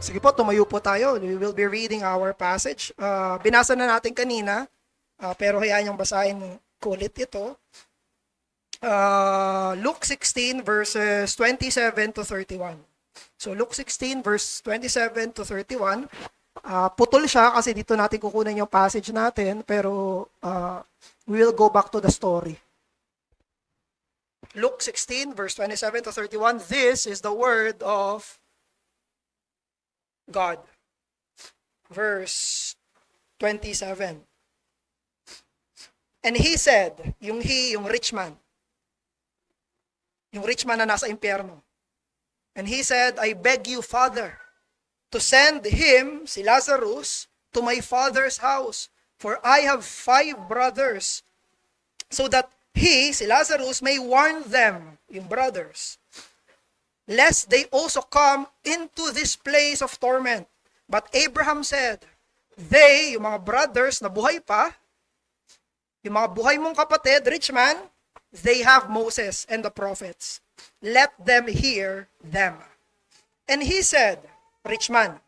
Sige po, tumayo po tayo. We will be reading our passage. Binasa na natin kanina, pero hayaan niyang basahin ko ulit ito. Luke 16 verses 27 to 31. So Luke 16 verse 27 to 31. Putol siya kasi dito natin kukunin yung passage natin, pero we will go back to the story. Luke 16 verse 27 to 31. This is the word of God. Verse 27. And he said, yung rich man. Yung rich man na nasa impyerno. And he said, I beg you, Father, to send him, si Lazarus, to my father's house, for I have 5 brothers, so that he, si Lazarus, may warn them, yung brothers, lest they also come into this place of torment. But Abraham said, they, yung mga brothers na buhay pa, yung mga buhay mong kapatid, rich man, they have Moses and the prophets. Let them hear them. And he said, rich man,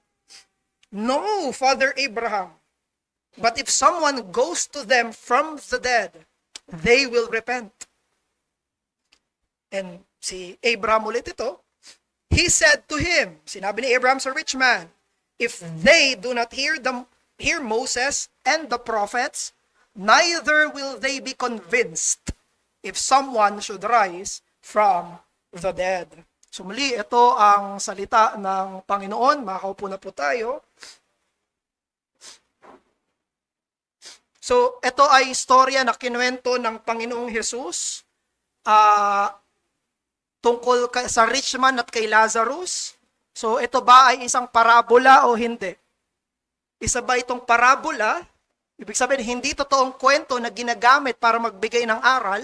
no, Father Abraham, but if someone goes to them from the dead, they will repent. And si Abraham ulit ito, he said to him, sinabi ni Abraham sa rich man, if they do not hear Moses and the prophets, neither will they be convinced if someone should rise from the dead. So muli, ito ang salita ng Panginoon. Makakaupo na po tayo. So ito ay istorya na kinuwento ng Panginoong Jesus tungkol sa rich man at kay Lazarus. So ito ba ay isang parabola o hindi? Isa ba itong parabola? Ibig sabihin, hindi totoong kwento na ginagamit para magbigay ng aral?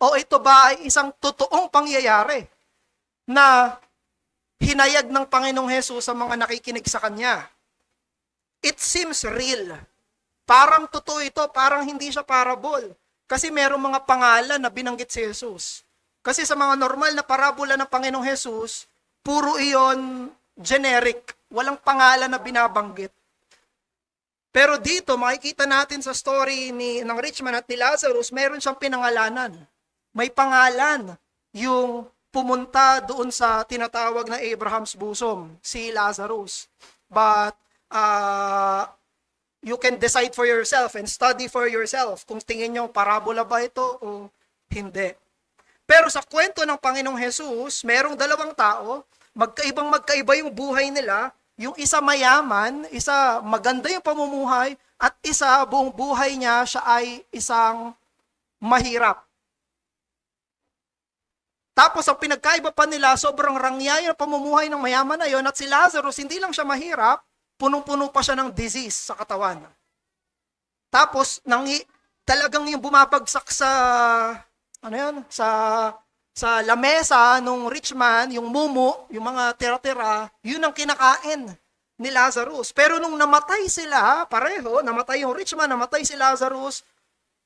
O ito ba ay isang totoong pangyayari na hinayag ng Panginoong Hesus sa mga nakikinig sa Kanya? It seems real. Parang totoo ito, parang hindi siya parable. Kasi merong mga pangalan na binanggit si Jesus. Kasi sa mga normal na parabola ng Panginoong Hesus, puro iyon generic, walang pangalan na binabanggit. Pero dito, makikita natin sa story ng rich man at ni Lazarus, meron siyang pinangalanan. May pangalan yung pumunta doon sa tinatawag na Abraham's bosom, si Lazarus. But you can decide for yourself and study for yourself kung tingin nyo parabola ba ito o hindi. Pero sa kwento ng Panginoong Hesus, merong 2 tao, magkaiba yung buhay nila. Yung isa mayaman, isa maganda yung pamumuhay, at isa buong buhay niya, siya ay isang mahirap. Tapos ang pinagkaiba pa nila, sobrang rangyaya ng pamumuhay ng mayaman na yon, at si Lazarus, hindi lang siya mahirap, punong-puno pa siya ng disease sa katawan. Tapos, talagang yung bumabagsak sa sa lamesa nung rich man, yung mumu, yung mga tira-tira, yun ang kinakain ni Lazarus. Pero nung namatay sila, pareho, namatay yung rich man, namatay si Lazarus,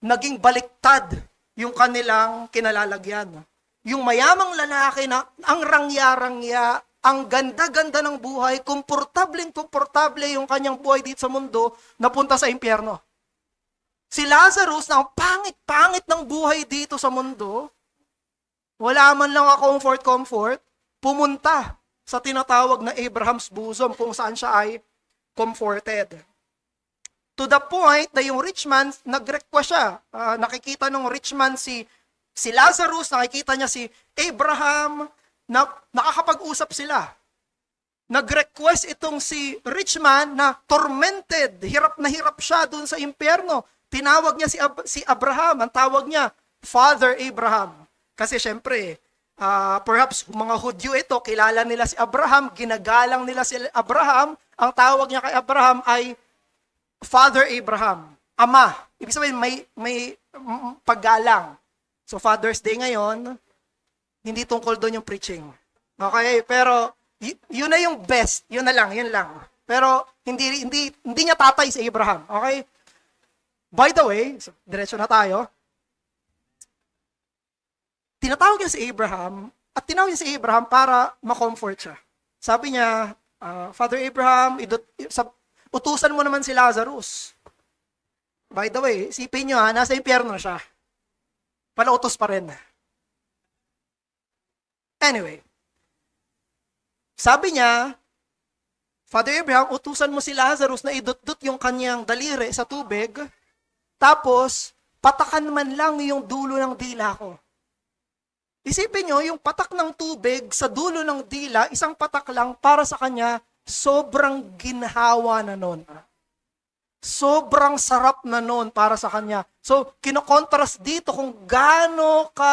naging baliktad yung kanilang kinalalagyan. Yung mayamang lalaki na ang rangya-rangya, ang ganda-ganda ng buhay, komportable yung kanyang buhay dito sa mundo, napunta sa impyerno. Si Lazarus, na ang pangit-pangit ng buhay dito sa mundo, wala man lang comfort, pumunta sa tinatawag na Abraham's bosom kung saan siya ay comforted. To the point na yung rich man, nag-request siya. Nakikita ng rich man si Lazarus, nakikita niya si Abraham, na nakakapag-usap sila. Nag-request itong si rich man na tormented, hirap na hirap siya doon sa impyerno. Tinawag niya si Abraham, ang tawag niya, Father Abraham. Kasi syempre, perhaps mga Hudyo ito, kilala nila si Abraham, ginagalang nila si Abraham, ang tawag niya kay Abraham ay Father Abraham, Ama. Ibig sabihin, may paggalang. So Father's Day ngayon, hindi tungkol doon yung preaching. Okay, pero yun na yung best, yun lang. Pero hindi niya tatay si Abraham. Okay? By the way, so, diretso na tayo. Tinatawag niya si Abraham, at tinawag niya si Abraham para ma-comfort siya. Sabi niya, Father Abraham, utusan mo naman si Lazarus. By the way, isipin nyo nasa impyerno siya. Palautos pa rin. Anyway, sabi niya, Father Abraham, utusan mo si Lazarus na idut-dut yung kanyang daliri sa tubig, tapos patakan man lang yung dulo ng dila ko. Isipin nyo, yung patak ng tubig sa dulo ng dila, isang patak lang para sa kanya, sobrang ginhawa na nun. Sobrang sarap na nun para sa kanya. So, kinokontrast dito kung gaano ka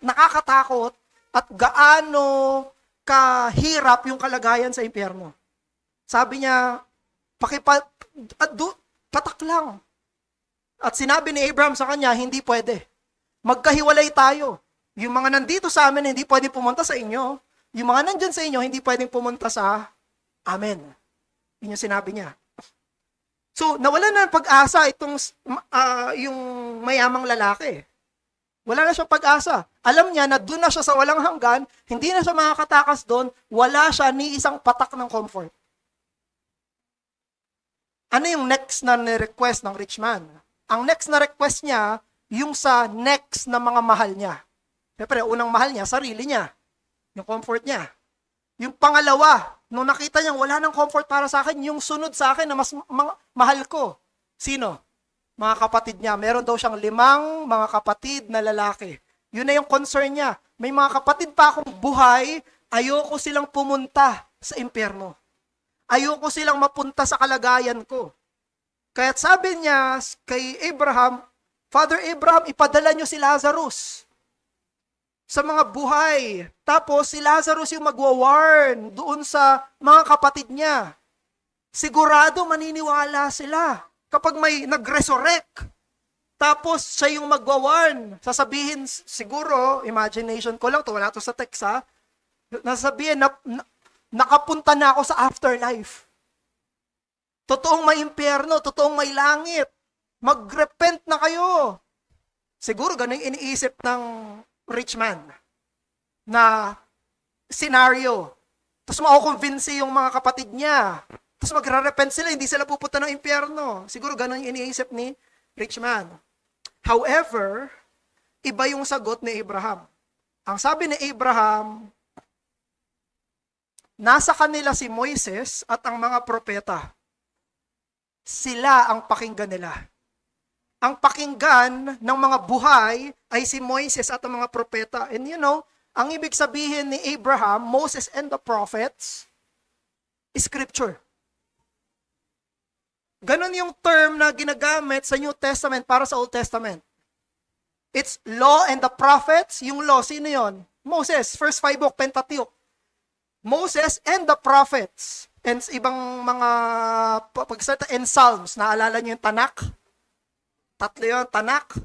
nakakatakot at gaano kahirap yung kalagayan sa impyerno. Sabi niya, patak lang. At sinabi ni Abraham sa kanya, hindi pwede. Magkahiwalay tayo. Yung mga nandito sa amin, hindi pwedeng pumunta sa inyo. Yung mga nandyan sa inyo, hindi pwedeng pumunta sa amin. Yun yung sinabi niya. So, nawala na ng pag-asa itong yung mayamang lalaki. Wala na siya pag-asa. Alam niya na doon na siya sa walang hanggan, hindi na siya makakatakas doon, wala siya ni isang patak ng comfort. Ano yung next na request ng rich man? Ang next na request niya, yung sa next na mga mahal niya. Siyempre, unang mahal niya, sarili niya. Yung comfort niya. Yung pangalawa, nung nakita niya, wala nang comfort para sa akin, yung sunod sa akin na mas mahal ko. Sino? Mga kapatid niya. Meron daw siyang 5 mga kapatid na lalaki. Yun na yung concern niya. May mga kapatid pa akong buhay, ayoko silang pumunta sa impyerno. Ayoko silang mapunta sa kalagayan ko. Kaya sabi niya kay Abraham, Father Abraham, ipadala niyo si Lazarus sa mga buhay. Tapos si Lazarus yung magwa-warn doon sa mga kapatid niya. Sigurado maniniwala sila kapag may nag-resurrect. Tapos siya yung magwa-warn. Sasabihin siguro, imagination ko lang to, wala to sa text ha. Nasabihin na nakapunta na ako sa afterlife. Totoong may impyerno, totoong may langit. Mag-repent na kayo. Siguro ganun yung iniisip ng rich man na scenario. Tapos mako-convince yung mga kapatid niya. Tapos magre-repent sila, hindi sila pupunta ng impyerno. Siguro ganun yung iniisip ni rich man. However, iba yung sagot ni Abraham. Ang sabi ni Abraham, nasa kanila si Moises at ang mga propeta. Sila ang pakinggan nila. Ang pakinggan ng mga buhay ay si Moises at ang mga propeta. And you know, ang ibig sabihin ni Abraham, Moses and the prophets, scripture. Ganon yung term na ginagamit sa New Testament para sa Old Testament. It's law and the prophets. Yung law, sino yon? Moses, first 5 book, Pentateuch. Moses and the prophets. And ibang mga pagsalita and Psalms. Naalala niyo yung Tanakh? 3 yun, Tanakh,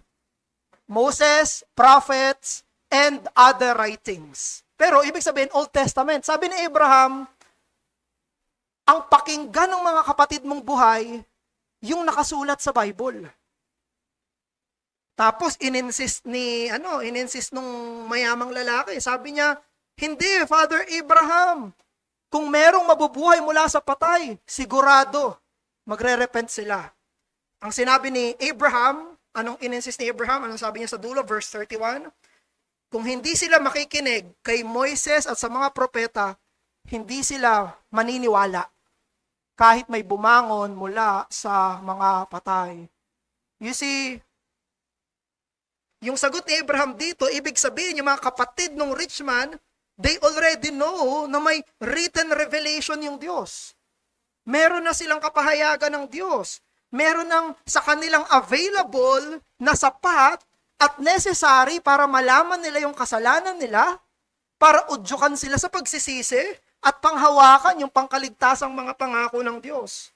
Moses, prophets, and other writings. Pero ibig sabihin, Old Testament. Sabi ni Abraham, ang pakinggan ng mga kapatid mong buhay, yung nakasulat sa Bible. Tapos ininsist nung mayamang lalaki. Sabi niya, hindi, Father Abraham, kung merong mabubuhay mula sa patay, sigurado, magre-repent sila. Ang sinabi ni Abraham, anong ininsist ni Abraham? Anong sabi niya sa dulo, verse 31? Kung hindi sila makikinig kay Moises at sa mga propeta, hindi sila maniniwala kahit may bumangon mula sa mga patay. You see, yung sagot ni Abraham dito, ibig sabihin yung mga kapatid ng rich man, they already know na may written revelation yung Diyos. Meron na silang kapahayagan ng Diyos. Meron ng sa kanilang available na sapat at necessary para malaman nila yung kasalanan nila, para udyukan sila sa pagsisisi at panghawakan yung pangkaligtasang mga pangako ng Diyos.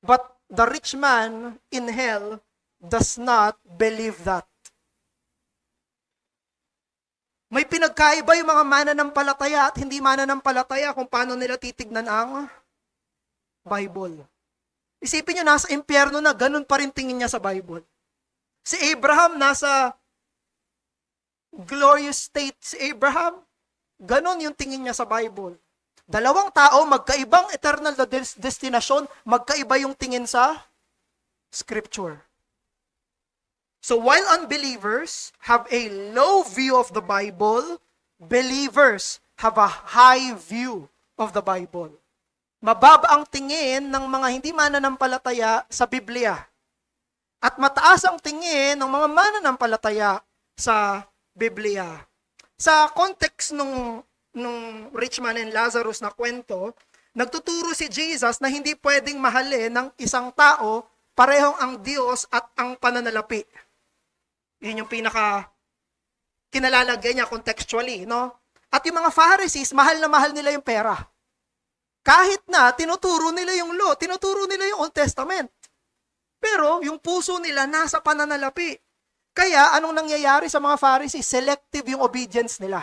But the rich man in hell does not believe that. May pinagkaiba yung mga mananampalataya at hindi mananampalataya kung paano nila titignan ang Bible. Isipin nyo, nasa impyerno na, ganun pa rin tingin niya sa Bible. Si Abraham, nasa glorious state. Si Abraham, ganun yung tingin niya sa Bible. Dalawang tao, magkaibang eternal na destination, magkaiba yung tingin sa Scripture. So while unbelievers have a low view of the Bible, believers have a high view of the Bible. Mababa ang tingin ng mga hindi mananampalataya sa Biblia. At mataas ang tingin ng mga mananampalataya sa Biblia. Sa context nung rich man and Lazarus na kwento, nagtuturo si Jesus na hindi pwedeng mahalin ng isang tao parehong ang Diyos at ang pananalapi. Yun yung pinaka kinalalagay niya contextually, no? At yung mga Pharisees, mahal na mahal nila yung pera. Kahit na tinuturo nila yung law, tinuturo nila yung Old Testament. Pero yung puso nila nasa pananalapi. Kaya anong nangyayari sa mga Pharisees? Selective yung obedience nila.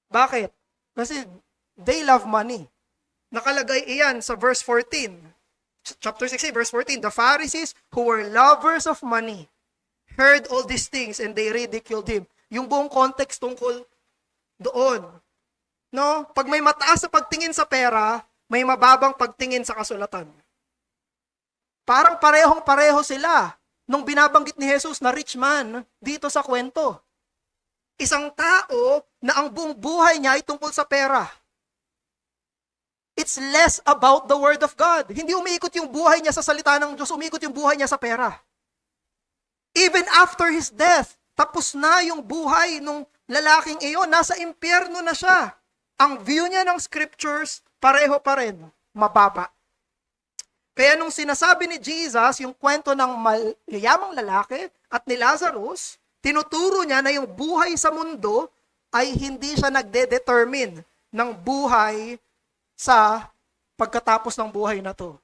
Bakit? Kasi they love money. Nakalagay iyan sa verse 14. Chapter 16, verse 14. The Pharisees who were lovers of money heard all these things and they ridiculed him. Yung buong context tungkol doon. No? Pag may mataas sa pagtingin sa pera, may mababang pagtingin sa kasulatan. Parang parehong-pareho sila nung binabanggit ni Jesus na rich man dito sa kwento. Isang tao na ang buong buhay niya ay tungkol sa pera. It's less about the Word of God. Hindi umiikot yung buhay niya sa salita ng Diyos, umiikot yung buhay niya sa pera. Even after his death, tapos na yung buhay ng lalaking iyon, nasa impyerno na siya. Ang view niya ng scriptures, pareho pa rin, mababa. Kaya nung sinasabi ni Jesus, yung kwento ng mayamang lalaki at ni Lazarus, tinuturo niya na yung buhay sa mundo ay hindi siya nagde-determine ng buhay sa pagkatapos ng buhay na to.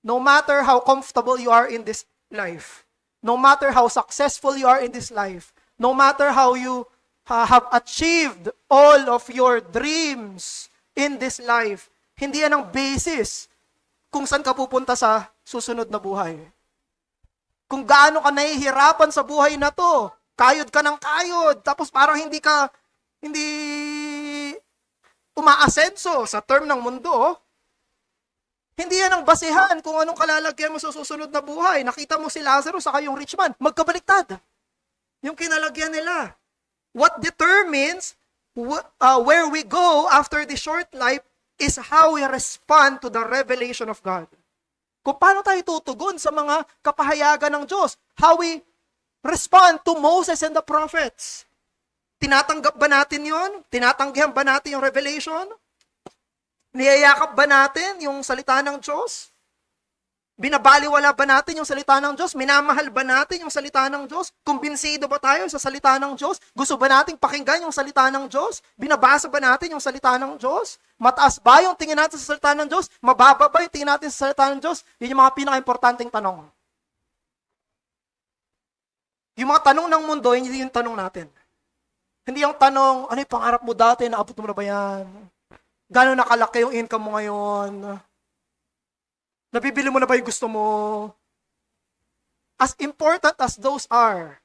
No matter how comfortable you are in this life, no matter how successful you are in this life, no matter how you have achieved all of your dreams in this life, hindi yan ang basis kung saan ka pupunta sa susunod na buhay. Kung gaano ka nahihirapan sa buhay na to, kayod ka ng kayod, tapos parang hindi umaasenso sa term ng mundo, hindi yan ang basihan kung anong kalalagyan mo sa susunod na buhay. Nakita mo si Lazarus saka yung rich man, magkabaliktad. Yung kinalagyan nila. What determines where we go after the short life is how we respond to the revelation of God. Kung paano tayo tutugon sa mga kapahayagan ng Diyos. How we respond to Moses and the prophets. Tinatanggap ba natin yon? Tinatanggihan ba natin yung revelation? Niyayakap ba natin yung salita ng Diyos? Binabaliwala ba natin yung salita ng Diyos? Minamahal ba natin yung salita ng Diyos? Kumbinsido ba tayo sa salita ng Diyos? Gusto ba nating pakinggan yung salita ng Diyos? Binabasa ba natin yung salita ng Diyos? Mataas ba yung tingin natin sa salita ng Diyos? Mababa ba yung tingin natin sa salita ng Diyos? Yun yung mga pinaka-importanting tanong. Yung mga tanong ng mundo, hindi yung tanong natin. Hindi yung tanong, ano yung pangarap mo dati? Naabot mo na ba yan? Gano'n nakalaki yung income mo ngayon? Nabibili mo na ba yung gusto mo? As important as those are,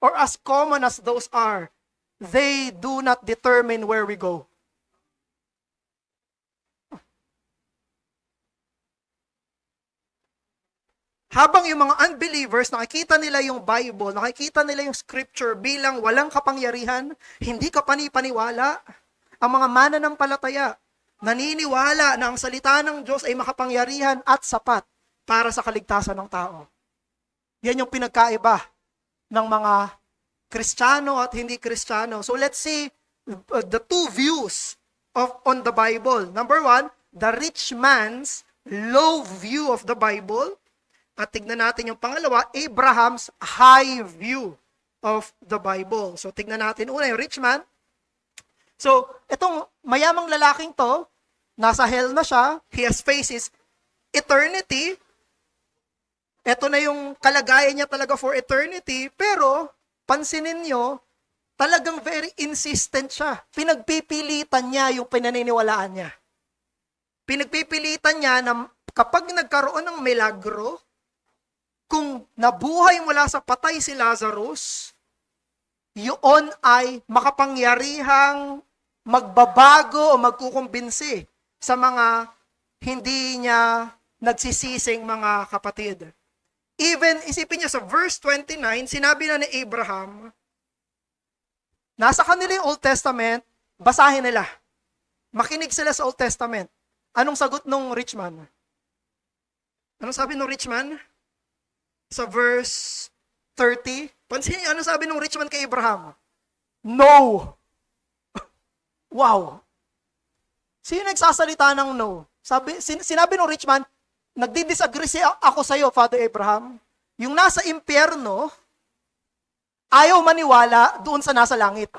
or as common as those are, they do not determine where we go. Habang yung mga unbelievers, nakikita nila yung Bible, nakikita nila yung scripture bilang walang kapangyarihan, hindi ka panipaniwala, ang mga mananampalataya, naniniwala na ang salita ng Diyos ay makapangyarihan at sapat para sa kaligtasan ng tao. Yan yung pinagkaiba ng mga Kristiyano at hindi Kristiyano. So let's see the two views on the Bible. Number one, the rich man's low view of the Bible. At tignan natin yung pangalawa, Abraham's high view of the Bible. So tignan natin una yung rich man. So, itong mayamang lalaking to, nasa hell na siya, he has faces eternity. Ito na yung kalagayan niya talaga for eternity, pero, pansinin nyo, talagang very insistent siya. Pinagpipilitan niya yung pinaniniwalaan niya. Pinagpipilitan niya na kapag nagkaroon ng milagro, kung nabuhay mula sa patay si Lazarus, yun ay makapangyarihang magbabago o magkukumbinsi sa mga hindi niya nagsisising mga kapatid. Even, isipin niyo sa verse 29, sinabi na ni Abraham, nasa kanila yung Old Testament, basahin nila. Makinig sila sa Old Testament. Anong sagot nung rich man? Anong sabi nung rich man? Sa verse 30, pansin niyo, anong sabi nung rich man kay Abraham? No! Wow! Sino nagsasalita ng no? Sinabi nung rich man, nagdi-disagree ako sa iyo, Father Abraham. Yung nasa impyerno, ayaw maniwala doon sa nasa langit.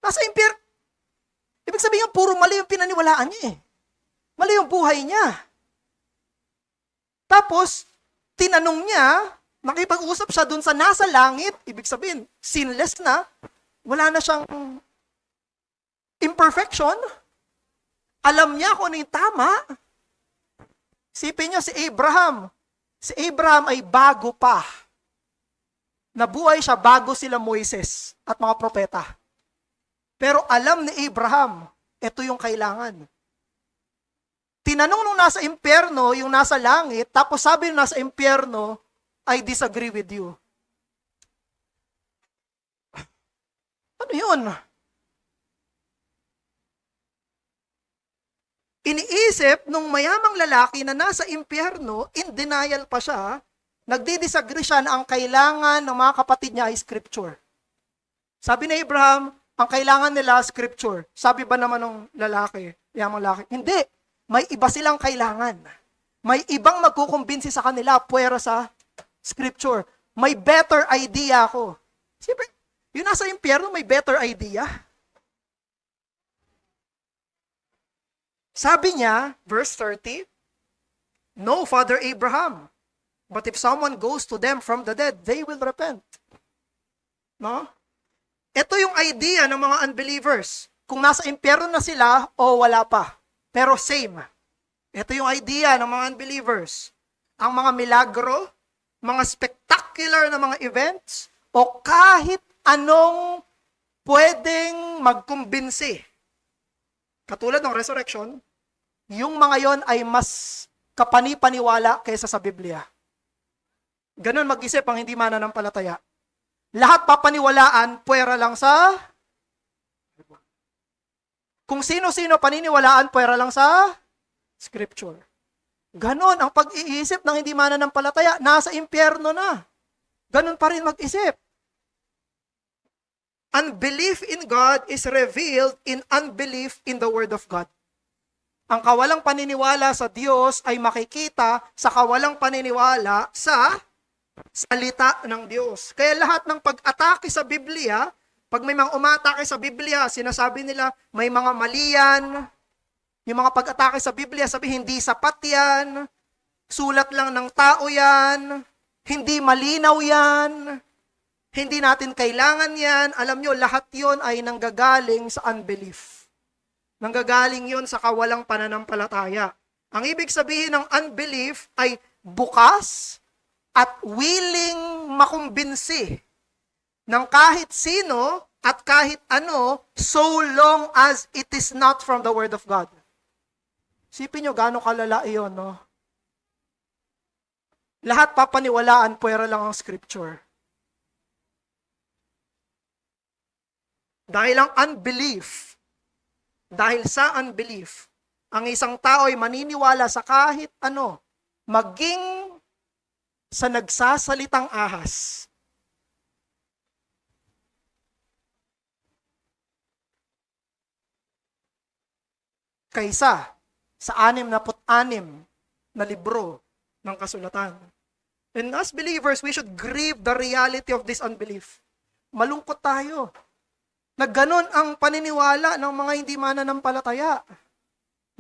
Nasa impyerno. Ibig sabihin, puro mali yung pinaniwalaan niya eh. Mali yung buhay niya. Tapos, tinanong niya, nakipag-usap siya doon sa nasa langit, ibig sabihin, sinless na, wala na siyang imperfection. Alam niya kung ano yung tama. Sipin niyo si Abraham. Si Abraham ay bago pa. Nabuhay siya bago sila Moises at mga propeta. Pero alam ni Abraham, ito yung kailangan. Tinanong nung nasa impyerno, yung nasa langit, tapos sabi nung nasa impyerno, I disagree with you. Ano yun? Iniisip nung mayamang lalaki na nasa impyerno, in denial pa siya, nagdi-disagree siya na ang kailangan ng mga kapatid niya ay scripture. Sabi ni Abraham, ang kailangan nila scripture. Sabi ba naman ng lalaki, yamang lalaki, hindi. May iba silang kailangan. May ibang magkukumbinsi sa kanila puwera sa scripture. May better idea ako. Siyempre, yung nasa impyerno, may better idea. Sabi niya, verse 30, no, Father Abraham, but if someone goes to them from the dead, they will repent. No? Ito yung idea ng mga unbelievers. Kung nasa impyerno na sila o wala pa. Pero same. Ito yung idea ng mga unbelievers. Ang mga milagro, mga spectacular na mga events, o kahit anong pwedeng magkumbinsi. Katulad ng resurrection, yung mga yon ay mas kapani-paniwala kaysa sa Biblia. Ganun mag-isip ang hindi mananampalataya. Lahat papaniwalaan, puwera lang sa kung sino-sino paniniwalaan, puwera lang sa Scripture. Ganon ang pag-iisip ng hindi mananampalataya, nasa impyerno na. Ganon pa rin mag-isip. Unbelief in God is revealed in unbelief in the Word of God. Ang kawalang paniniwala sa Diyos ay makikita sa kawalang paniniwala sa salita ng Diyos. Kaya lahat ng pag-atake sa Biblia, pag may mga umatake sa Biblia, sinasabi nila, may mga mali yan. Yung mga pag-atake sa Biblia, sabi, hindi sapat yan. Sulat lang ng tao yan. Hindi malinaw yan. Hindi natin kailangan yan. Alam nyo, lahat yon ay nanggagaling sa unbelief. Nanggagaling yon sa kawalang pananampalataya. Ang ibig sabihin ng unbelief ay bukas at willing makumbinsi ng kahit sino at kahit ano, so long as it is not from the Word of God. Sipin nyo, gano'ng kalala iyon, no? Lahat papaniwalaan, puwera lang ang Scripture. Dahil ang unbelief, dahil sa unbelief, ang isang tao ay maniniwala sa kahit ano, maging sa nagsasalitang ahas. Kaysa sa 66 na libro ng kasulatan. And as believers, we should grieve the reality of this unbelief. Malungkot tayo na ganon ang paniniwala ng mga hindi mananampalataya.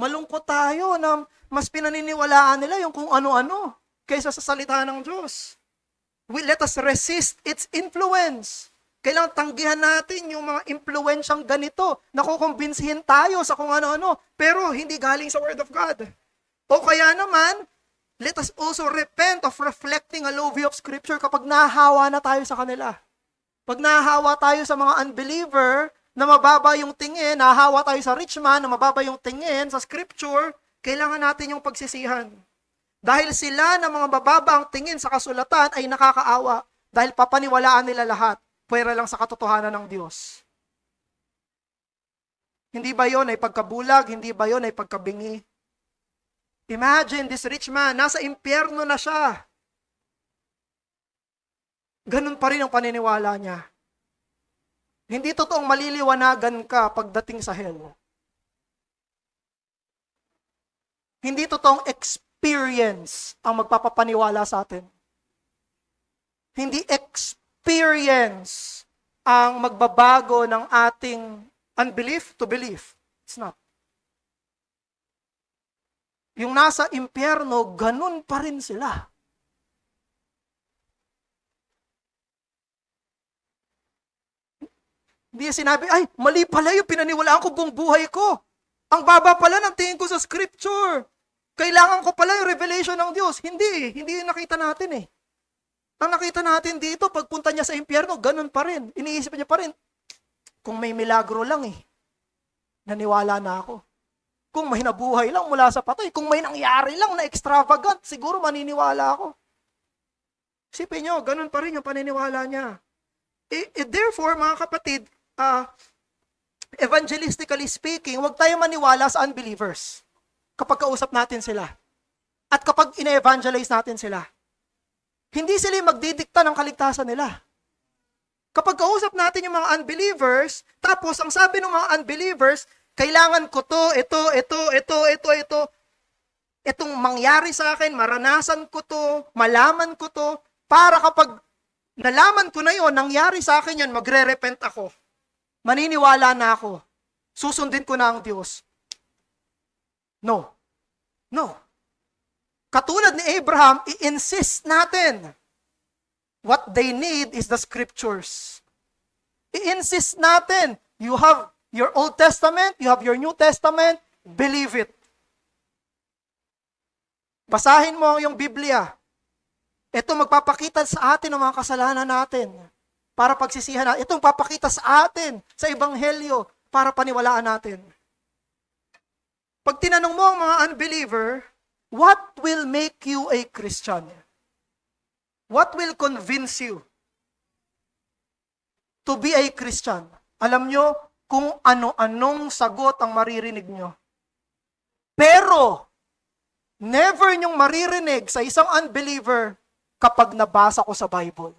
Malungkot tayo na mas pinaniniwalaan nila yung kung ano-ano kaysa sa salita ng Diyos. Let us resist its influence. Kailangan tanggihan natin yung mga impluensyang ganito na kukumbinsihin tayo sa kung ano-ano, pero hindi galing sa Word of God. O kaya naman, let us also repent of reflecting a low view of Scripture kapag nahawa na tayo sa kanila. Pag nahahawa tayo sa mga unbeliever, na mababa yung tingin, nahahawa tayo sa rich man, na mababa yung tingin sa scripture, kailangan natin yung pagsisihan. Dahil sila na mga mababa ang tingin sa kasulatan ay nakakaawa. Dahil papaniwalaan nila lahat, pwera lang sa katotohanan ng Diyos. Hindi ba yon ay pagkabulag? Hindi ba yon ay pagkabingi? Imagine this rich man, nasa impyerno na siya. Ganun pa rin ang paniniwala niya. Hindi totoong maliliwanagan ka pagdating sa hell. Hindi totoong experience ang magpapapaniwala sa atin. Hindi experience ang magbabago ng ating unbelief to belief. It's not. Yung nasa impyerno, ganun pa rin sila. Hindi sinabi, ay, mali pala yung pinaniwalaan ko buong buhay ko. Ang baba pala ng tingin ko sa scripture. Kailangan ko pala yung revelation ng Diyos. Hindi yung nakita natin eh. Ang nakita natin dito, pagpunta niya sa impyerno, ganun pa rin. Iniisip niya pa rin, kung may milagro lang eh, naniwala na ako. Kung may nabuhay lang mula sa patay, kung may nangyari lang na extravagant, siguro maniniwala ako. Isipin niyo, ganun pa rin yung paniniwala niya. Therefore, mga kapatid, evangelistically speaking, huwag tayo maniwala sa unbelievers kapag kausap natin sila. At kapag ine-evangelize natin sila. Hindi sila magdidikta ng kaligtasan nila. Kapag kausap natin yung mga unbelievers, tapos ang sabi ng mga unbelievers, kailangan ko to, ito. Itong mangyari sa akin, maranasan ko to, malaman ko to, para kapag nalaman ko na yon, nangyari sa akin yan, magre-repent ako. Maniniwala na ako. Susundin ko na ang Diyos. No. Katulad ni Abraham, i-insist natin. What they need is the scriptures. I-insist natin. You have your Old Testament, you have your New Testament, believe it. Basahin mo yung Biblia. Ito magpapakita sa atin ng mga kasalanan natin para pagsisihan natin. Itong papakita sa atin sa Ebanghelyo para paniwalaan natin. Pag tinanong mo ang mga unbeliever, what will make you a Christian? What will convince you to be a Christian? Alam nyo kung ano-anong sagot ang maririnig nyo. Pero, never nyong maririnig sa isang unbeliever kapag nabasa ko sa Bible.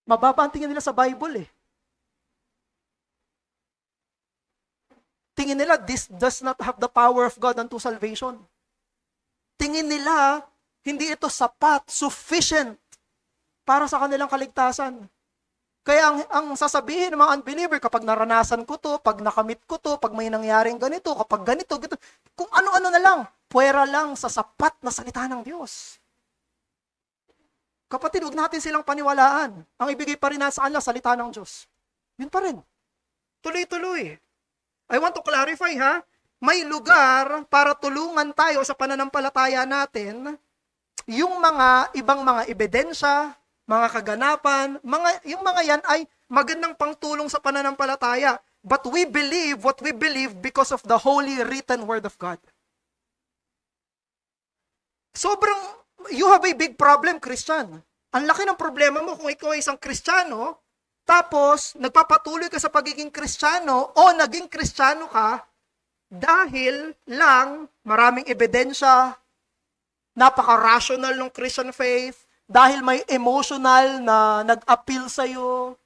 Mababa ang tingin nila sa Bible eh. Tingin nila, this does not have the power of God unto salvation. Tingin nila, hindi ito sapat, sufficient para sa kanilang kaligtasan. Kaya ang sasabihin ng mga unbeliever, kapag naranasan ko to, pag nakamit ko to, pag may nangyaring ganito, kapag ganito, kung ano-ano na lang, puwera lang sa sapat na salita ng Diyos. Kapatid, huwag natin silang paniwalaan. Ang ibigay pa rin sa kanila, salita ng Diyos. Yun pa rin. Tuloy-tuloy. I want to clarify ha, may lugar para tulungan tayo sa pananampalataya natin, yung mga ibang mga ebidensya, mga kaganapan, yung mga yan ay magandang pangtulong sa pananampalataya. But we believe what we believe because of the holy written word of God. You have a big problem, Christian. Ang laki ng problema mo kung ikaw ay isang Kristiyano, tapos nagpapatuloy ka sa pagiging Kristiyano o naging Kristiyano ka dahil lang maraming ebidensya, napaka-rational ng Christian faith, dahil may emotional na nag-appeal sa'yo,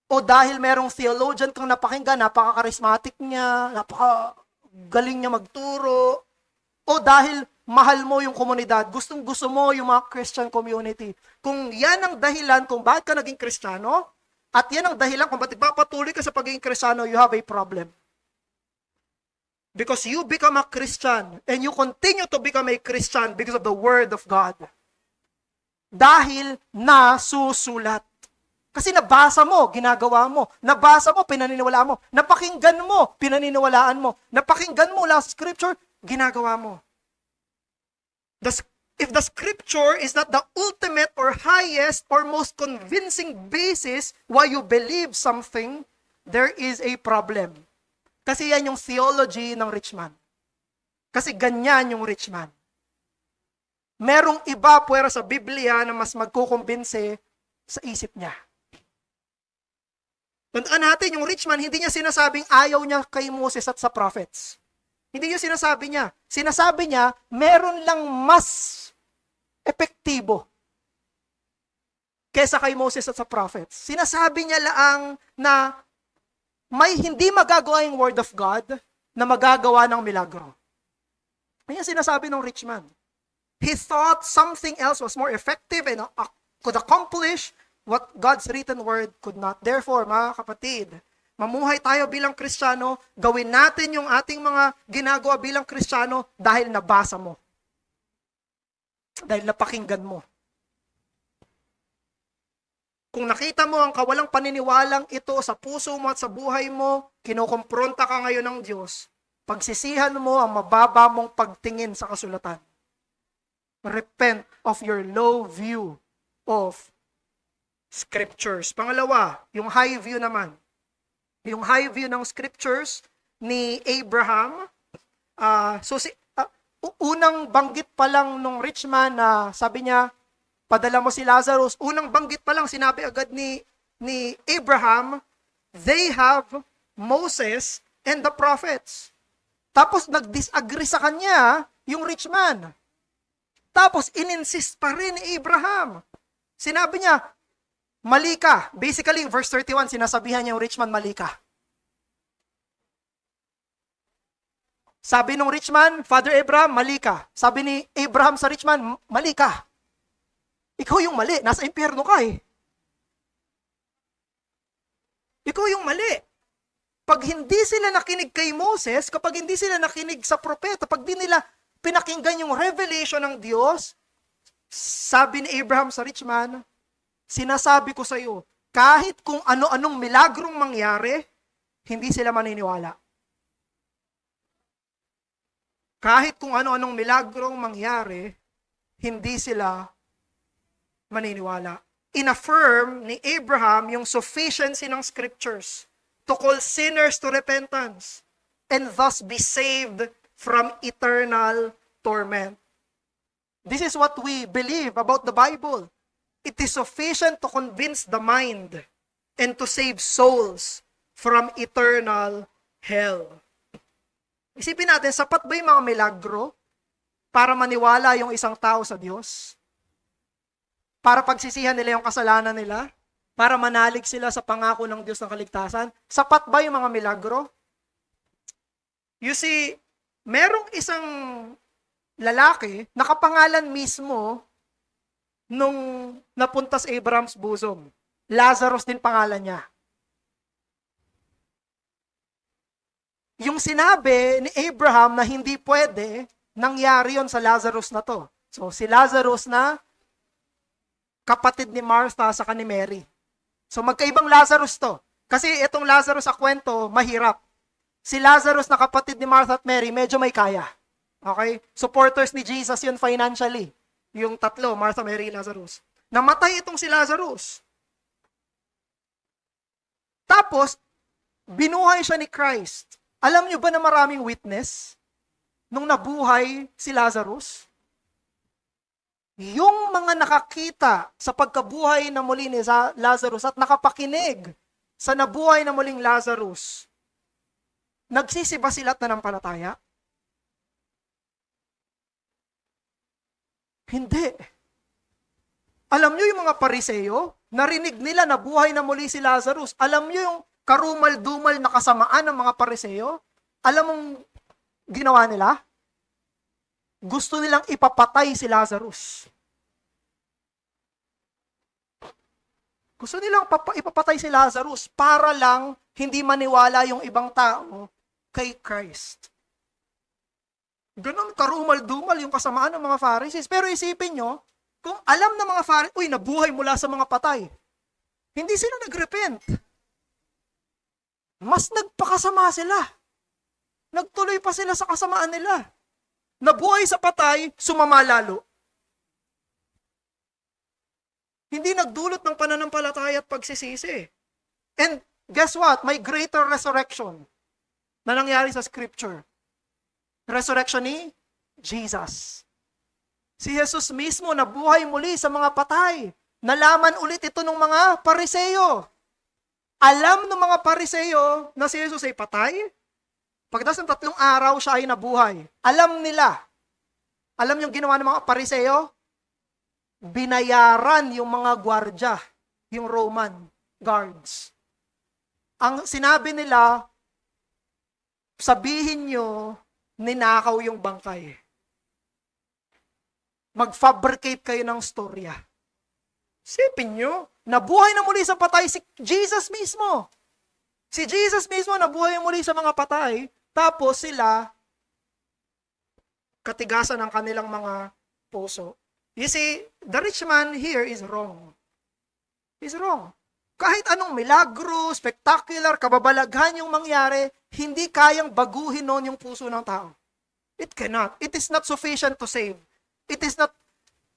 o dahil merong theologian kang napakinggan, napaka-charismatic niya, napaka-galing niya magturo, o dahil mahal mo yung komunidad, gustong-gusto mo yung mga Christian community. Kung yan ang dahilan kung bakit ka naging Kristiyano, at yan ang dahilan kung bakit papatuloy ka sa pagiging Kristiyano, you have a problem. Because you become a Christian, and you continue to become a Christian because of the Word of God. Dahil nasusulat. Kasi nabasa mo, ginagawa mo. Nabasa mo, pinaniniwalaan mo. Napakinggan mo, pinaniniwalaan mo. Napakinggan mo mula sa scripture, ginagawa mo. If the scripture is not the ultimate or highest or most convincing basis why you believe something, there is a problem. Kasi yan yung theology ng rich man. Kasi ganyan yung rich man. Merong iba puwera sa Biblia na mas magkukumbinse sa isip niya. Tandaan natin, yung rich man, hindi niya sinasabing ayaw niya kay Moses at sa prophets. Hindi niya sinasabi niya. Sinasabi niya, meron lang mas epektibo kesa kay Moses at sa prophets. Sinasabi niya lang na may hindi magagawa yung word of God na magagawa ng milagro. Yan sinasabi ng rich man. He thought something else was more effective and could accomplish what God's written word could not. Therefore, mga kapatid, mamuhay tayo bilang Kristiyano, gawin natin yung ating mga ginagawa bilang Kristiyano dahil nabasa mo. Dahil napakinggan mo. Kung nakita mo ang kawalang paniniwalang ito sa puso mo at sa buhay mo, kinukumpronta ka ngayon ng Diyos, pagsisihan mo ang mababa mong pagtingin sa kasulatan. Repent of your low view of scriptures. Pangalawa, yung high view naman. Yung high view ng scriptures ni Abraham, unang banggit pa lang nung rich man na sabi niya, padala mo si Lazarus, unang banggit pa lang sinabi agad ni Abraham, they have Moses and the prophets. Tapos nag-disagree sa kanya yung rich man. Tapos ininsist pa rin ni Abraham. Sinabi niya, mali ka. Basically, verse 31, sinasabihan niya yung rich man, mali ka. Sabi nung rich man, Father Abraham, mali ka. Sabi ni Abraham sa rich man, mali ka. Ikaw yung mali, nasa impyerno ka eh. Ikaw yung mali. Pag hindi sila nakinig kay Moses, kapag hindi sila nakinig sa propeta, pag di nila pinakinggan yung revelation ng Diyos, sabi ni Abraham sa rich man, sinasabi ko sa iyo, kahit kung ano-anong milagrong mangyari, hindi sila maniniwala. Kahit kung ano-anong milagrong mangyari, hindi sila maniniwala. In-affirm ni Abraham yung sufficiency ng scriptures to call sinners to repentance and thus be saved from eternal torment. This is what we believe about the Bible. It is sufficient to convince the mind and to save souls from eternal hell. Isipin natin, sapat ba yung mga milagro para maniwala yung isang tao sa Diyos? Para pagsisihan nila yung kasalanan nila? Para manalig sila sa pangako ng Diyos ng kaligtasan? Sapat ba yung mga milagro? You see, merong isang lalaki, nakapangalan mismo nung napunta sa Abraham's bosom. Lazarus din pangalan niya. Yung sinabi ni Abraham na hindi pwede, nangyari yon sa Lazarus na to. So, si Lazarus na kapatid ni Martha sa ni Mary. So, magkaibang Lazarus to. Kasi itong Lazarus sa kwento, mahirap. Si Lazarus na kapatid ni Martha at Mary, medyo may kaya. Okay? Supporters ni Jesus yun financially. Yung tatlo, Martha, Mary, Lazarus. Namatay itong si Lazarus. Tapos, binuhay siya ni Christ. Alam niyo ba na maraming witness nung nabuhay si Lazarus? Yung mga nakakita sa pagkabuhay na muli ni Lazarus at nakapakinig sa nabuhay na muling Lazarus, nagsisiba sila at nanampalataya? Hindi. Alam niyo yung mga Pariseo, narinig nila na buhay na muli si Lazarus. Alam niyo yung karumal-dumal na kasamaan ng mga Pariseo? Alam mong ginawa nila? Gusto nilang ipapatay si Lazarus. Gusto nilang ipapatay si Lazarus para lang hindi maniwala yung ibang tao kay Christ. Ganon karumal-dumal yung kasamaan ng mga Pharisees. Pero isipin nyo, kung alam ng mga Pharisees, nabuhay mula sa mga patay. Hindi sila nag-repent. Mas nagpakasama sila. Nagtuloy pa sila sa kasamaan nila. Nabuhay sa patay, sumama lalo. Hindi nagdulot ng pananampalataya at pagsisisi. And guess what? May greater resurrection na nangyari sa scripture. Resurrection ni Jesus. Si Jesus mismo nabuhay muli sa mga patay. Nalaman ulit ito ng mga Pariseo. Alam ng mga Pariseo na si Jesus ay patay. Pagdating ng 3 araw, siya ay nabuhay. Alam nila. Alam yung ginawa ng mga Pariseo? Binayaran yung mga gwardya, yung Roman guards. Ang sinabi nila, sabihin nyo, ninakaw yung bangkay. Mag-fabricate kayo ng storya. Sipin nyo, nabuhay na muli sa patay si Jesus mismo. Si Jesus mismo nabuhay muli sa mga patay, tapos sila, katigasan ng kanilang mga puso. You see, the rich man here is wrong. He's wrong. Kahit anong milagro, spectacular, kababalaghan yung mangyari, hindi kayang baguhin noon yung puso ng tao. It cannot. It is not sufficient to save. It is not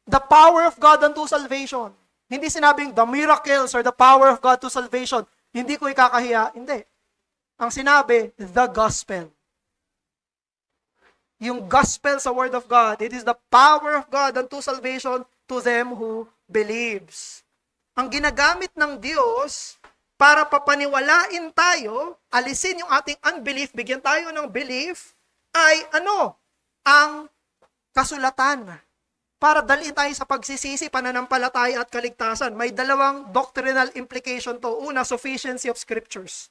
the power of God unto salvation. Hindi sinabing the miracles or the power of God to salvation. Hindi ko ikakahiya. Hindi. Ang sinabi, the gospel. Yung gospel sa word of God, it is the power of God unto salvation to them who believes. Ang ginagamit ng Diyos para papaniwalain tayo, alisin yung ating unbelief, bigyan tayo ng belief, ay ang kasulatan. Para dalhin tayo sa pagsisisi, pananampalataya at kaligtasan. May 2 doctrinal implication to. Una, sufficiency of scriptures.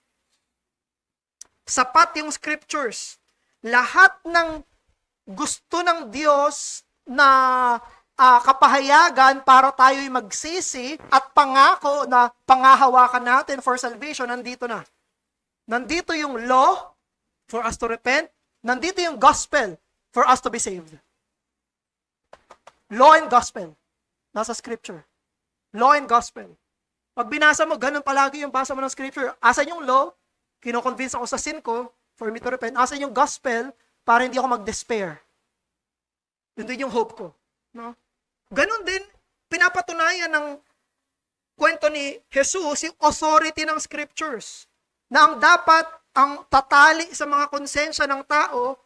Sapat yung scriptures. Lahat ng gusto ng Diyos na kapahayagan para tayo'y magsisi at pangako na pangahawakan natin for salvation, nandito na. Nandito yung law for us to repent. Nandito yung gospel for us to be saved. Law and gospel. Nasa scripture. Law and gospel. Pag binasa mo, ganun palagi yung basa mo ng scripture. Asan yung law? Kino-convince ako sa sin ko for me to repent. Asan yung gospel? Para hindi ako mag-despair. Yun din yung hope ko. No? Ganon din, pinapatunayan ng kwento ni Jesus, yung authority ng scriptures. Na ang dapat, ang tatali sa mga konsensya ng tao,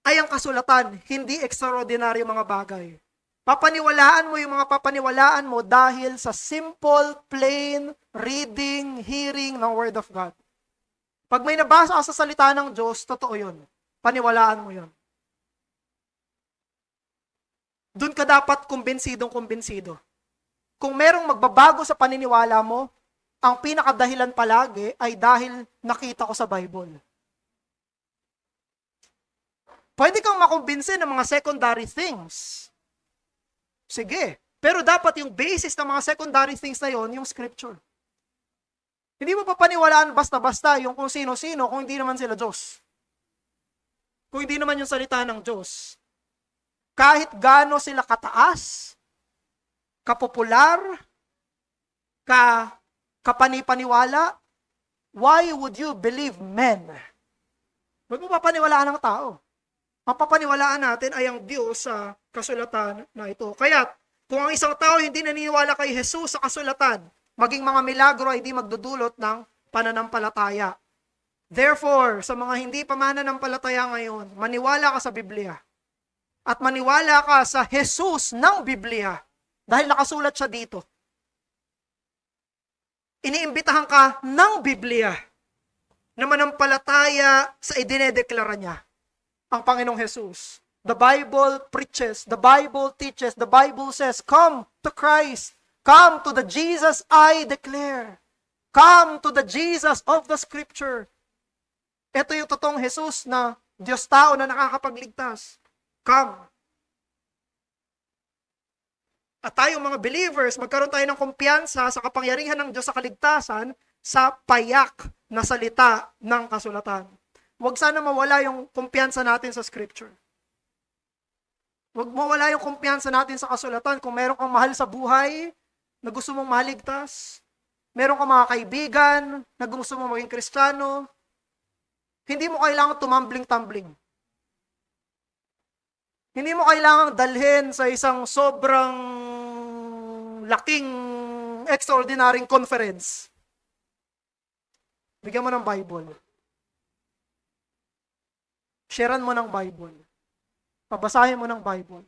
ay ang kasulatan, hindi extraordinary mga bagay. Papaniwalaan mo yung mga papaniwalaan mo dahil sa simple, plain reading, hearing ng Word of God. Pag may nabasa ka sa salita ng Diyos, totoo yun. Paniwalaan mo yun. Doon ka dapat kumbinsidong-kumbinsido. Kung merong magbabago sa paniniwala mo, ang pinakadahilan palagi ay dahil nakita ko sa Bible. Pwede kang makumbinsin ng mga secondary things. Sige. Pero dapat yung basis ng mga secondary things na yon, yung scripture. Hindi mo papaniwalaan basta-basta yung kung sino-sino kung hindi naman sila Diyos. Kung hindi naman yung salita ng Diyos. Kahit gaano sila kataas, kapopular, kapanipaniwala, why would you believe men? Huwag mo papaniwalaan ng tao. Ang papaniwalaan natin ay ang Diyos sa kasulatan na ito. Kaya, kung ang isang tao hindi naniniwala kay Jesus sa kasulatan, maging mga milagro ay hindi magdudulot ng pananampalataya. Therefore, sa mga hindi pa mananampalataya ngayon, maniwala ka sa Biblia. At maniwala ka sa Jesus ng Biblia. Dahil nakasulat siya dito. Iniimbitahan ka ng Biblia na manampalataya sa idinedeklara niya. Ang Panginoong Jesus. The Bible preaches, the Bible teaches, the Bible says, come to Christ. Come to the Jesus I declare. Come to the Jesus of the Scripture. Ito yung totoong Jesus na Diyos tao na nakakapagligtas. Come. At tayong mga believers, magkaroon tayo ng kumpiyansa sa kapangyarihan ng Diyos sa kaligtasan sa payak na salita ng kasulatan. Huwag sana mawala yung kumpiyansa natin sa Scripture. Huwag mawala yung kumpiyansa natin sa kasulatan. Kung meron kang mahal sa buhay, na gusto mong maligtas, Meron ka mga kaibigan na gusto mo maging Kristiyano. Hindi mo kailangan tumambling-tumbling. Hindi mo kailangang dalhin sa isang sobrang laking extraordinaryong conference. Bigyan mo ng Bible. Sharean mo ng Bible. Pabasahin mo ng Bible.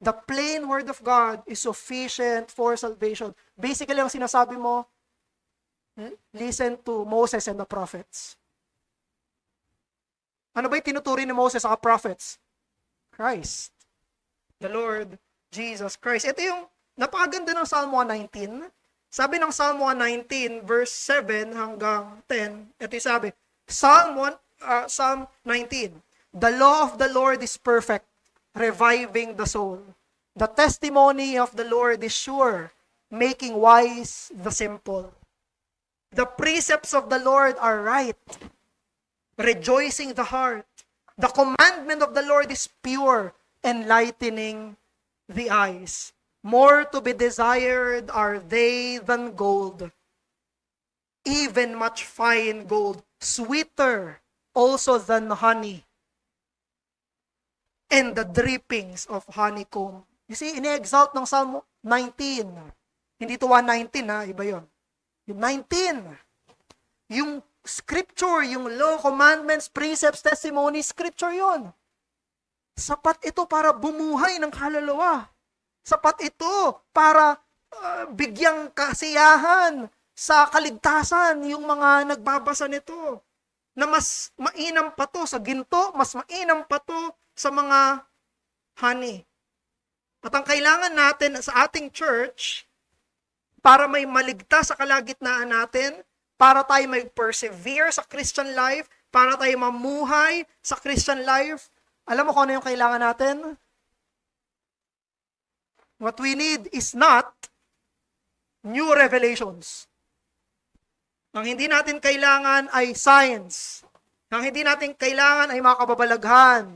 The plain word of God is sufficient for salvation. Basically, ang sinasabi mo, listen to Moses and the prophets. Ano ba yung tinuturi ni Moses sa prophets? Christ. The Lord Jesus Christ. Ito yung napakaganda ng Psalm 119. Sabi ng Psalm 119, verse 7 hanggang 10, ito yung sabi, Psalm 19, the law of the Lord is perfect, reviving the soul. The testimony of the Lord is sure, making wise the simple. The precepts of the Lord are right, rejoicing the heart. The commandment of the Lord is pure, enlightening the eyes. More to be desired are they than gold, even much fine gold, sweeter also than honey, and the drippings of honeycomb. You see, ini-exalt ng Psalm 19. Hindi to 119 ha, iba yun. Yung 19. Yung scripture, yung law, commandments, precepts, testimonies, scripture yun. Sapat ito para bumuhay ng kaluluwa. Sapat ito para bigyang kasiyahan sa kaligtasan yung mga nagbabasa nito. Na mas mainam pa to sa ginto, mas mainam pa to sa mga honey. At ang kailangan natin sa ating church, para may maligtas sa kalagitnaan natin, para tayo may persevere sa Christian life, para tayo mamuhay sa Christian life, alam mo kung ano yung kailangan natin? What we need is not new revelations. Ang hindi natin kailangan ay signs. Ang hindi natin kailangan ay mga kababalaghan.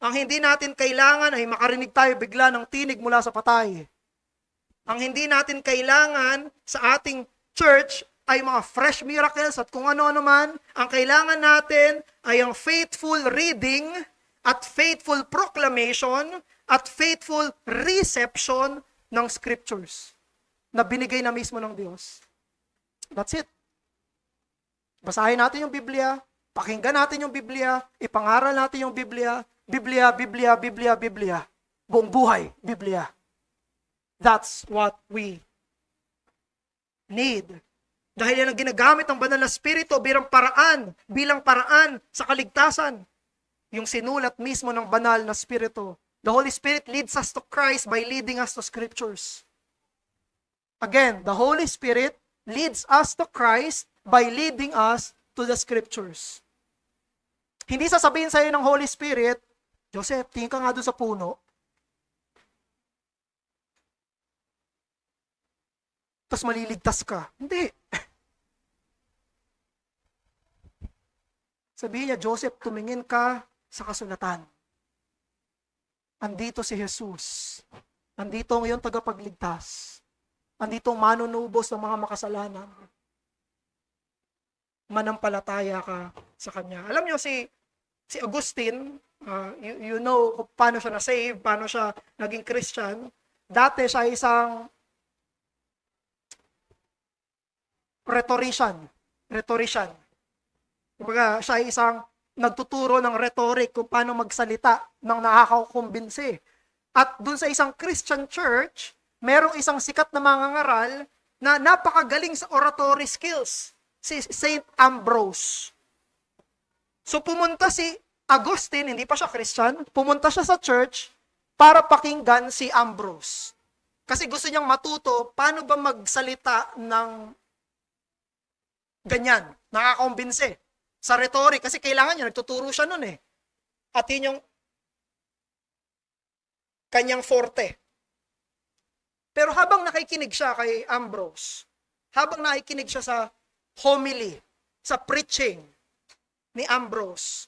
Ang hindi natin kailangan ay makarinig tayo bigla ng tinig mula sa patay. Ang hindi natin kailangan sa ating church ay mga fresh miracles at kung ano-ano man. Ang kailangan natin ay ang faithful reading at faithful proclamation at faithful reception ng scriptures na binigay na mismo ng Diyos. That's it. Basahin natin yung Biblia, pakinggan natin yung Biblia, ipangaral natin yung Biblia, Biblia, Biblia, Biblia, Biblia. Buong buhay, Biblia. That's what we need. Dahil yan ang ginagamit ng banal na spirito bilang paraan sa kaligtasan. Yung sinulat mismo ng banal na spirito. The Holy Spirit leads us to Christ by leading us to scriptures. Again, the Holy Spirit leads us to Christ by leading us to the scriptures. Hindi sasabihin sa'yo ng Holy Spirit, Joseph, tingin ka nga doon sa puno. Tapos maliligtas ka. Hindi. Sabihin niya, Joseph, tumingin ka sa kasulatan. Andito si Jesus. Andito ang iyong tagapagligtas. Andito ang manunubos ng mga makasalanan. Manampalataya ka sa Kanya. Alam niyo, si Augustine, you know kung paano siya na-save, paano siya naging Christian. Dati siya isang rhetorician. Kumbaga, siya isang nagtuturo ng rhetoric kung paano magsalita ng nakakakumbinsi. At dun sa isang Christian church, merong isang sikat na mangangaral na napakagaling sa oratory skills, si Saint Ambrose. So pumunta si Augustine, hindi pa siya Christian, pumunta siya sa church para pakinggan si Ambrose. Kasi gusto niyang matuto paano ba magsalita ng ganyan, nakakakumbinsi. Sa rhetoric, kasi kailangan niya, nagtuturo siya nun eh. At yun yung kanyang forte. Pero habang nakikinig siya kay Ambrose, habang nakikinig siya sa homily, sa preaching ni Ambrose,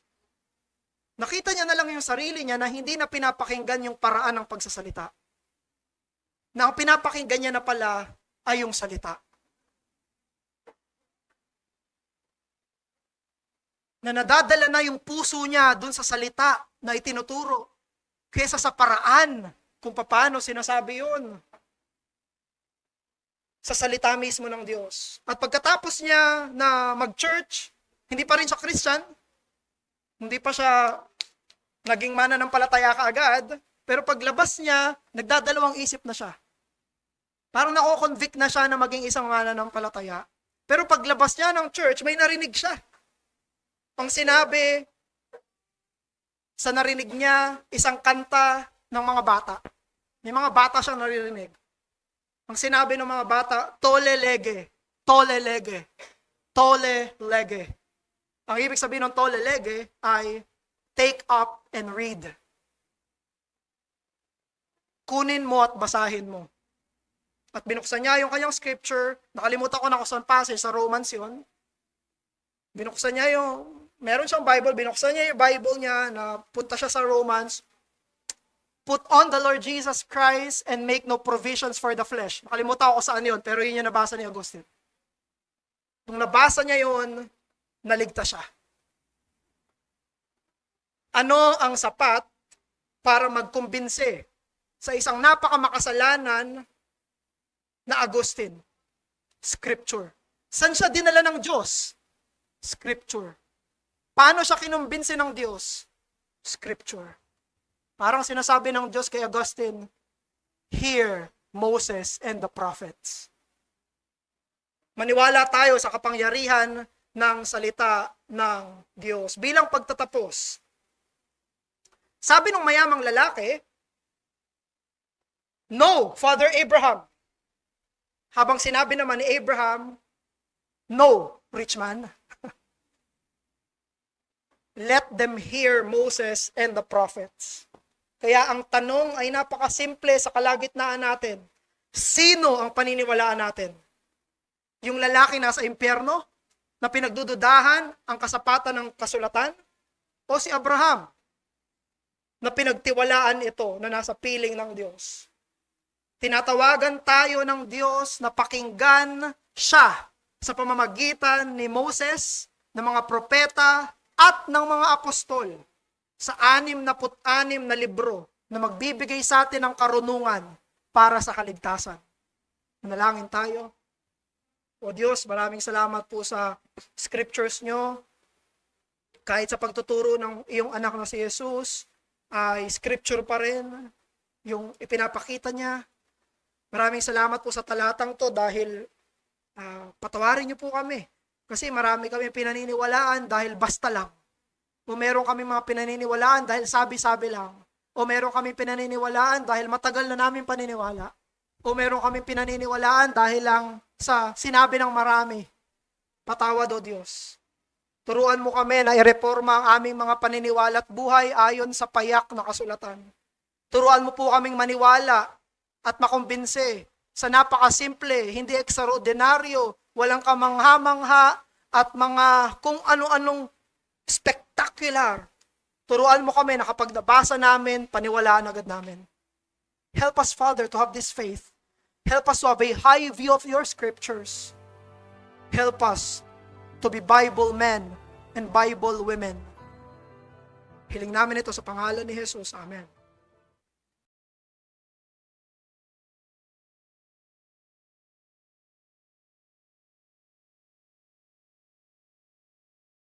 nakita niya na lang yung sarili niya na hindi na pinapakinggan yung paraan ng pagsasalita. Na ang pinapakinggan niya na pala ay yung salita. na nadadala na yung puso niya dun sa salita na itinuturo kaysa sa paraan kung paano sinasabi yun sa salita mismo ng Diyos. At pagkatapos niya na mag-church, hindi pa rin siya Christian, hindi pa siya naging mananampalataya kaagad, pero paglabas niya, nagdadalawang isip na siya. Parang nako-convict na siya na maging isang mananampalataya. Pero paglabas niya ng church, may narinig siya. Ang sinabi sa narinig niya, isang kanta ng mga bata. May mga bata siyang naririnig. Ang sinabi ng mga bata, tole lege, tole lege, tole lege. Ang ibig sabihin ng tole lege ay take up and read. Kunin mo at basahin mo. At binuksan niya yung kanyang scripture, nakalimutan ko na kung saan passage, sa Romans yun. Binuksan niya meron siyang Bible, binuksan niya yung Bible niya, na punta siya sa Romans, put on the Lord Jesus Christ and make no provisions for the flesh. Nakalimutan ko saan yun, pero yun yung nabasa ni Agustin. Nung nabasa niya yun, naligtas siya. Ano ang sapat para magkumbinse sa isang napakamakasalanan na Agustin? Scripture. Saan siya dinala ng Diyos? Scripture. Paano siya kinumbinse ng Diyos? Scripture. Parang sinasabi ng Diyos kay Augustine, hear Moses and the prophets. Maniwala tayo sa kapangyarihan ng salita ng Diyos. Bilang pagtatapos, sabi ng mayamang lalaki, no, Father Abraham. Habang sinabi naman ni Abraham, no, rich man. Let them hear Moses and the prophets. Kaya ang tanong ay napakasimple sa kalagitnaan natin. Sino ang paniniwalaan natin? Yung lalaki nasa impyerno na pinagdududahan ang kasapatan ng kasulatan? O si Abraham na pinagtiwalaan ito na nasa piling ng Diyos? Tinatawagan tayo ng Diyos na pakinggan siya sa pamamagitan ni Moses, ng mga propeta, at ng mga apostol sa 66 na libro na magbibigay sa atin ng karunungan para sa kaligtasan. Manalangin tayo. O Diyos, maraming salamat po sa scriptures nyo. Kahit sa pagtuturo ng iyong anak na si Jesus, ay scripture pa rin yung ipinapakita niya. Maraming salamat po sa talatang to dahil patawarin niyo po kami. Kasi marami kami pinaniniwalaan dahil basta lang. O meron kami mga pinaniniwalaan dahil sabi-sabi lang. O meron kami pinaniniwalaan dahil matagal na namin paniniwala. O meron kami pinaniniwalaan dahil lang sa sinabi ng marami. Patawad o Diyos. Turuan mo kami na ireforma ang aming mga paniniwala at buhay ayon sa payak na kasulatan. Turuan mo po kaming maniwala at makumbinse sa napakasimple, hindi ekstraordinaryo, walang kamangha-mangha at mga kung ano-anong spectacular. Turuan mo kami na kapag nabasa namin, paniwalaan agad namin. Help us, Father, to have this faith. Help us to have a high view of your scriptures. Help us to be Bible men and Bible women. Hiling namin ito sa pangalan ni Jesus. Amen.